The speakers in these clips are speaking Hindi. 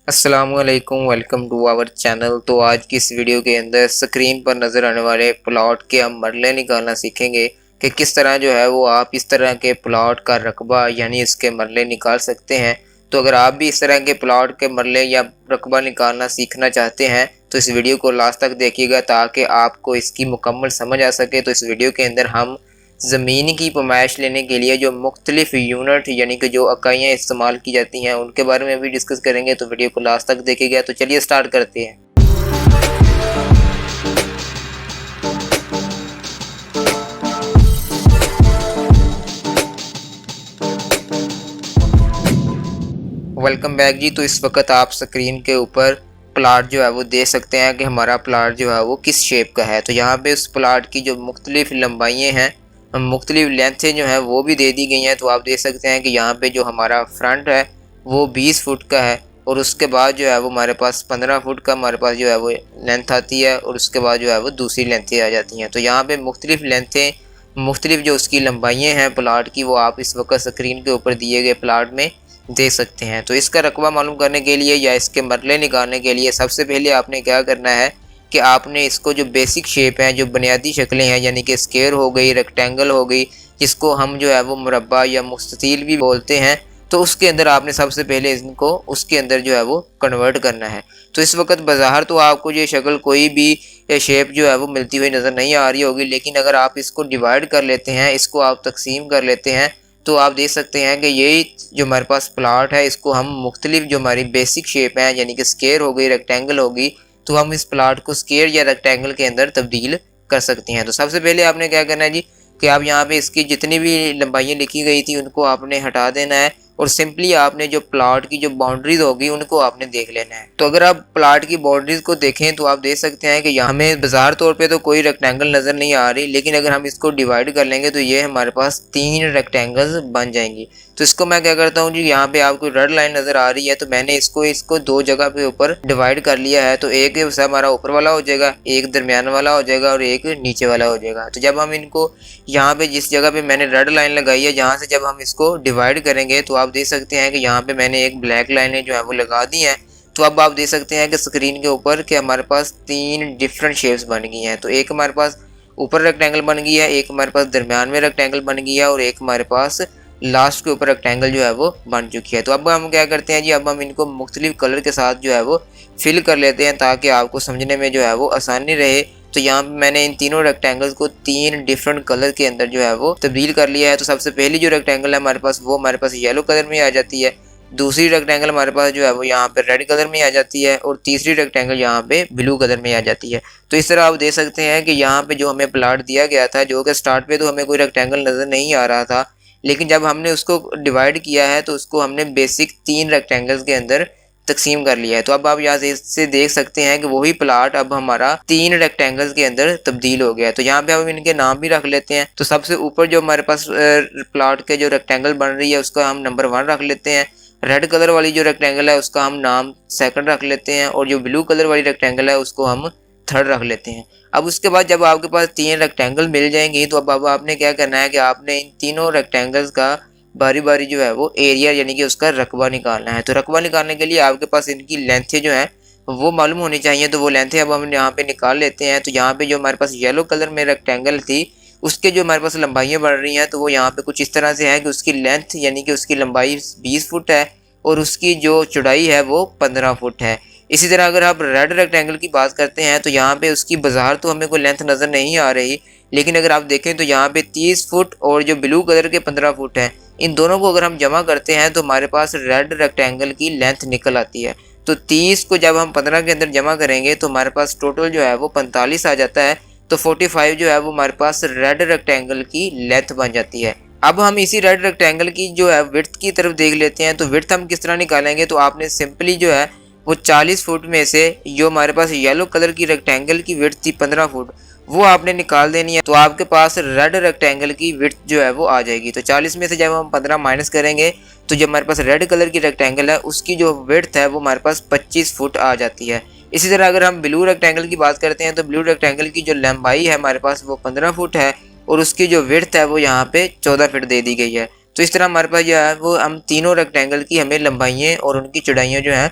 अस्सलामु अलैकुम, वेलकम टू आवर चैनल। तो आज की इस वीडियो के अंदर स्क्रीन पर नज़र आने वाले प्लॉट के हम मरले निकालना सीखेंगे कि किस तरह जो है वो आप इस तरह के प्लॉट का रकबा यानी इसके मरले निकाल सकते हैं। तो अगर आप भी इस तरह के प्लॉट के मरले या रकबा निकालना सीखना चाहते हैं तो इस वीडियो को लास्ट तक देखिएगा ताकि आपको इसकी मुकम्मल समझ आ सके। तो इस वीडियो के अंदर हम ज़मीन की पैमाइश लेने के लिए जो मुख्तलिफ यूनिट यानी कि जो इकाइयाँ इस्तेमाल की जाती हैं उनके बारे में भी डिस्कस करेंगे। तो वीडियो को लास्ट तक देखिएगा। तो चलिए स्टार्ट करते हैं। वेलकम बैक जी। तो इस वक्त आप स्क्रीन के ऊपर प्लाट जो है वो देख सकते हैं कि हमारा प्लाट जो है वो किस शेप का है। तो यहाँ पे उस प्लाट की जो मुख्तलिफ लंबाइयाँ हैं, मुख्तलिफ लेंथें जो हैं वो भी दे दी गई हैं। तो आप देख सकते हैं कि यहाँ पे जो हमारा फ्रंट है वो 20 फुट का है और उसके बाद जो है वो हमारे पास 15 फुट का हमारे पास जो है वो लेंथ आती है और उसके बाद जो है वो दूसरी लेंथें आ जाती हैं। तो यहाँ पे मुख्तलिफ लेंथें, मुख्तलिफ जो उसकी लंबाइयाँ हैं प्लाट की, वो आप इस वक्त स्क्रीन के ऊपर दिए गए प्लाट में देख सकते हैं। तो इसका रकबा मालूम करने के लिए या इसके मरले निकालने के लिए सबसे पहले आपने क्या करना है कि आपने इसको जो बेसिक शेप है, जो बुनियादी शक्लें हैं, यानी कि स्क्वायर हो गई, रेक्टेंगल हो गई, जिसको हम जो है वो मुरब्बा या मुस्ततील भी बोलते हैं, तो उसके अंदर आपने सबसे पहले इनको उसके अंदर जो है वो कन्वर्ट करना है। तो इस वक्त बाज़ार तो आपको ये शक्ल कोई भी शेप जो है वो मिलती हुई नज़र नहीं आ रही होगी, लेकिन अगर आप इसको डिवाइड कर लेते हैं, इसको आप तकसीम कर लेते हैं, तो आप देख सकते हैं कि यही जो हमारे पास प्लाट है इसको हम मुख्तलिफ जो हमारी बेसिक शेप है यानी कि स्क्वायर हो गई, रेक्टेंगल होगी, तो हम इस प्लाट को स्क्वायर या रेक्टेंगल के अंदर तब्दील कर सकते हैं। तो सबसे पहले आपने क्या करना है जी कि आप यहाँ पे इसकी जितनी भी लंबाइयाँ लिखी गई थी उनको आपने हटा देना है और सिंपली आपने जो प्लाट की जो बाउंड्रीज होगी उनको आपने देख लेना है। तो अगर आप प्लाट की बाउंड्रीज को देखें तो आप देख सकते हैं कि यहाँ हमें बाजार तौर पे तो कोई रेक्टेंगल नज़र नहीं आ रही, लेकिन अगर हम इसको डिवाइड कर लेंगे तो ये हमारे पास 3 रेक्टेंगल्स बन जाएंगी। तो इसको मैं क्या करता हूँ जी, यहाँ पे आपको रेड लाइन नज़र आ रही है तो मैंने इसको 2 जगह पे ऊपर डिवाइड कर लिया है। तो एक हमारा ऊपर वाला हो जाएगा, एक दरमियान वाला हो जाएगा और एक नीचे वाला हो जाएगा। तो जब हम इनको यहाँ पे जिस जगह पे मैंने रेड लाइन लगाई है, जहाँ से जब हम इसको डिवाइड करेंगे तो आप देख सकते हैं कि यहाँ पे मैंने एक ब्लैक लाइनें जो है वो लगा दी हैं। तो अब आप देख सकते हैं कि स्क्रीन के ऊपर कि हमारे पास 3 डिफरेंट शेप्स बन गई हैं। तो एक हमारे पास ऊपर रेक्टेंगल बन गई है, एक हमारे पास दरमियान में रेक्टेंगल बन गई है और एक हमारे पास लास्ट के ऊपर रेक्टेंगल जो है वो बन चुकी है। तो अब हम क्या करते हैं जी, अब हम इनको मुख्तलिफ कलर के साथ जो है वो फिल कर लेते हैं ताकि आपको समझने में जो है वो आसानी रहे। तो यहाँ पे मैंने इन तीनों रेक्टेंगल्स को 3 डिफरेंट कलर के अंदर जो है वो तब्दील कर लिया है। तो सबसे पहली जो रेक्टेंगल है हमारे पास वो हमारे पास येलो कलर में आ जाती है, दूसरी रेक्टेंगल हमारे पास जो है वो यहाँ पे रेड कलर में आ जाती है और तीसरी रेक्टेंगल यहाँ पे ब्लू कलर में आ जाती है। तो इस तरह आप देख सकते हैं कि यहाँ पे जो हमें प्लाट दिया गया था, जो कि स्टार्ट पे तो हमें कोई रेक्टेंगल नज़र नहीं आ रहा था, लेकिन जब हमने उसको डिवाइड किया है तो उसको हमने बेसिक 3 रेक्टेंगल्स के अंदर तकसीम कर लिया है। तो अब आप यहाँ से देख सकते हैं कि वही प्लाट अब हमारा 3 रेक्टेंगल्स के अंदर तब्दील हो गया है। तो यहाँ पे हम इनके नाम भी रख लेते हैं। तो सबसे ऊपर जो हमारे पास प्लाट के जो रेक्टेंगल बन रही है उसका हम नंबर 1 रख लेते हैं, रेड कलर वाली जो रेक्टेंगल है उसका हम नाम 2nd रख लेते हैं और जो ब्लू कलर वाली रेक्टेंगल है उसको हम 3rd रख लेते हैं। अब उसके बाद जब आपके पास 3 रेक्टेंगल मिल जाएंगी तो अब आपने क्या करना है कि आपने इन तीनों रेक्टेंगल्स का बारी बारी जो है वो एरिया यानी कि उसका रकबा निकालना है। तो रकबा निकालने के लिए आपके पास इनकी लेंथें जो हैं वो मालूम होनी चाहिए। तो वो लेंथें अब हम यहाँ पे निकाल लेते हैं। तो यहाँ पे जो हमारे पास येलो कलर में रेक्टेंगल थी उसके जो हमारे पास लंबाइयाँ बढ़ रही हैं तो वो यहाँ पे कुछ इस तरह से है कि उसकी लेंथ यानी कि उसकी लंबाई 20 फुट है और उसकी जो चौड़ाई है वो 15 फुट है। इसी तरह अगर आप रेड रेक्टेंगल की बात करते हैं तो यहाँ पे उसकी बाजार तो हमें कोई लेंथ नज़र नहीं आ रही, लेकिन अगर आप देखें तो यहाँ पे 30 फुट और जो ब्लू कलर के 15 फुट है, इन दोनों को अगर हम जमा करते हैं तो हमारे पास रेड रेक्टेंगल की लेंथ निकल आती है। तो 30 को जब हम 15 के अंदर जमा करेंगे तो हमारे पास टोटल जो है वो 45 आ जाता है। तो 45 जो है वो हमारे पास रेड रेक्टेंगल की लेंथ बन जाती है। अब हम इसी रेड रेक्टेंगल की जो है विड्थ की तरफ देख लेते हैं। तो विड्थ हम किस तरह निकालेंगे, तो आपने सिंपली जो है वो 40 फुट में से जो हमारे पास येलो कलर की रेक्टेंगल की विड्थ थी 15 फुट, वो आपने निकाल देनी है। तो आपके पास रेड रेक्टेंगल की विड्थ जो है वो आ जाएगी। तो 40 में से जब हम 15 माइनस करेंगे तो जब हमारे पास रेड कलर की रेक्टेंगल है उसकी जो विड्थ है वो हमारे पास 25 फुट आ जाती है। इसी तरह अगर हम ब्लू रेक्टेंगल की बात करते हैं तो ब्लू रेक्टेंगल की जो लंबाई है हमारे पास वो 15 फुट है और उसकी जो विड्थ है वो यहाँ पे 14 फीट दे दी गई है। तो इस तरह हमारे पास जो है वो हम तीनों रेक्टेंगल की हमें लंबाइयाँ और उनकी चौड़ाइयाँ जो हैं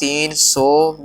300